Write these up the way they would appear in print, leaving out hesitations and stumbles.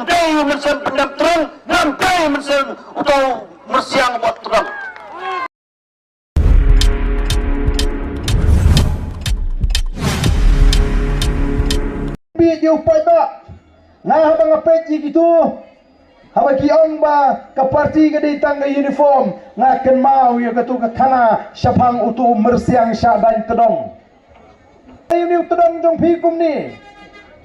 day mensen pendam terang, ngam day mensen utau mersiang buat terang. Video pada nah habang apet gitu habagi ong ba ka parti ka ditang ka uniform ngaken mau ya katu ka kana syapang utu mersiang sya dan tedong ayu ni tedong jong pikum ni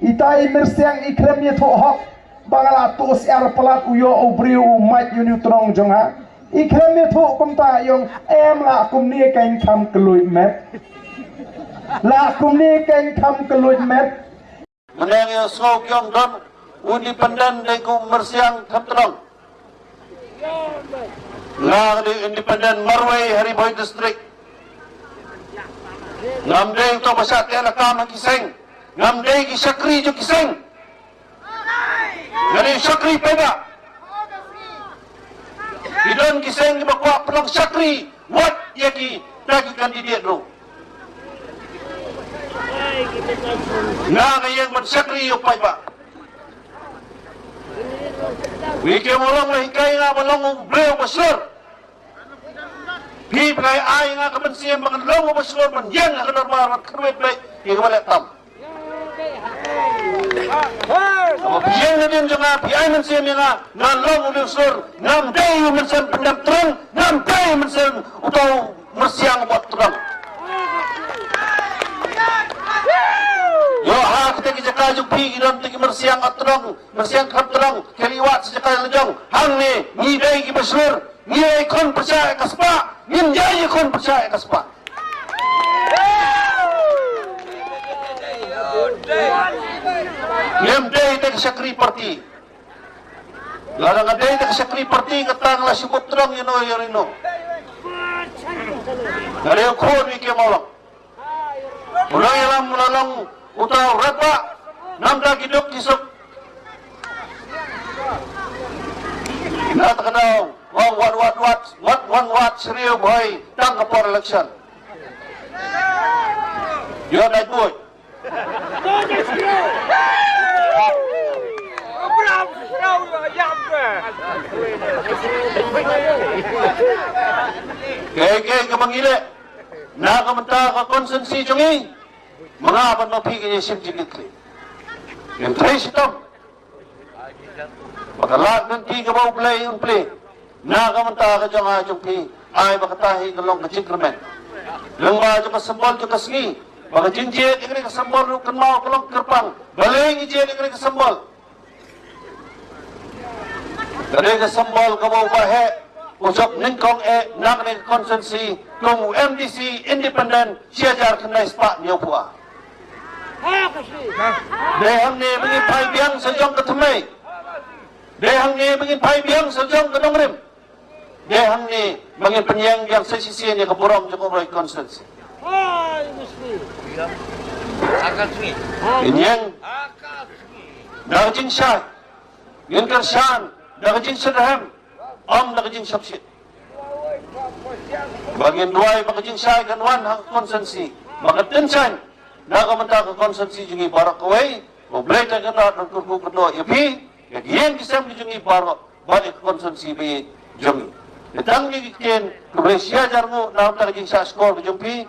itai mersiang ikrem ye tho hok bangala tos er pelat uyo obriu mat yu ni tedong jong ha ikrem ye tho kum ta yong em la kum ni kain kam kelui met la kum ni kain kam kelui met Menang yang skau kiong don independen deku mersiang kamterong. Ngang di independen Marway Hariboy District. Ngam day to masyat kaya nakama kiseng. Ngam day ki Syakri jo kiseng. Ngani Syakri peda. Idon kiseng ki bakwa pelong Syakri. What yaki dagi kandidat ro. Nga ngayang magsakri yung paiba. Wiki mo lang mahikay nga malong bleo maslor. Di pagay ay nga kamansiyan mga long maslor man yan nga kanormal at karwet bay yung wala tam. Biyan na din yung nga biyay man siya nga nga long maslor ngam day yung mansan pendam terang ngam day mansan utaw masyang buat terang. Yo ha kita kijaka jupi gidon tiki mersiang atrong mersiang kaptrong keliwat sejaka lejong hang ni ngidai ki besur ngidai kon percaya kaspa nginjai kon percaya kaspa ngem dei tek Syakri parti larang dei tek Syakri parti katang la sibut trong yino yorino dari kon wiki mawang mulai lam utau rata namda gidok kisuk natakanaw what seriyo boy tang for election yo night boy kaya kamangile nakamanta ka konsensi jungi mga apan mapigil niya simjigitli. Yung trace ito. Pagkalat ng tiga ba play yung play. Nakamanta ka dyan nga yung play. Ay makatahi ng long kachikremen. Lang ba dyan kasambol dyan kasngi. Baka jinjit yung kasambol yung kanmao kalong kerpang. Baling ijit yung kasambol. Dari kasambol kabaw bahe. Usap ningkong nakning konsensi. Kung MDC independent siya jar kanay spa niyo po ah. Dehang ni bingin pai biang sejong ketemai. Dehang ni bingin pai biang sejong kenongrim. Dehang ni bingin penyang yang sesisi ni keburong cukup roy konsensi. Penyang nakajing syah. Yin kersan nakajing sedaham. Om nakajing syabsit. Bagian dua nakajing syah kanwan hak konsensi. Maka tensan nakamanta ka konsensi jungi barak kawai, moblay ta kana ng kurkukuno yapi, yan kisam jungi barak balik konsensi bi jungi. Itang ni kikin kubresya jarmo na ta jing sa skor jungi,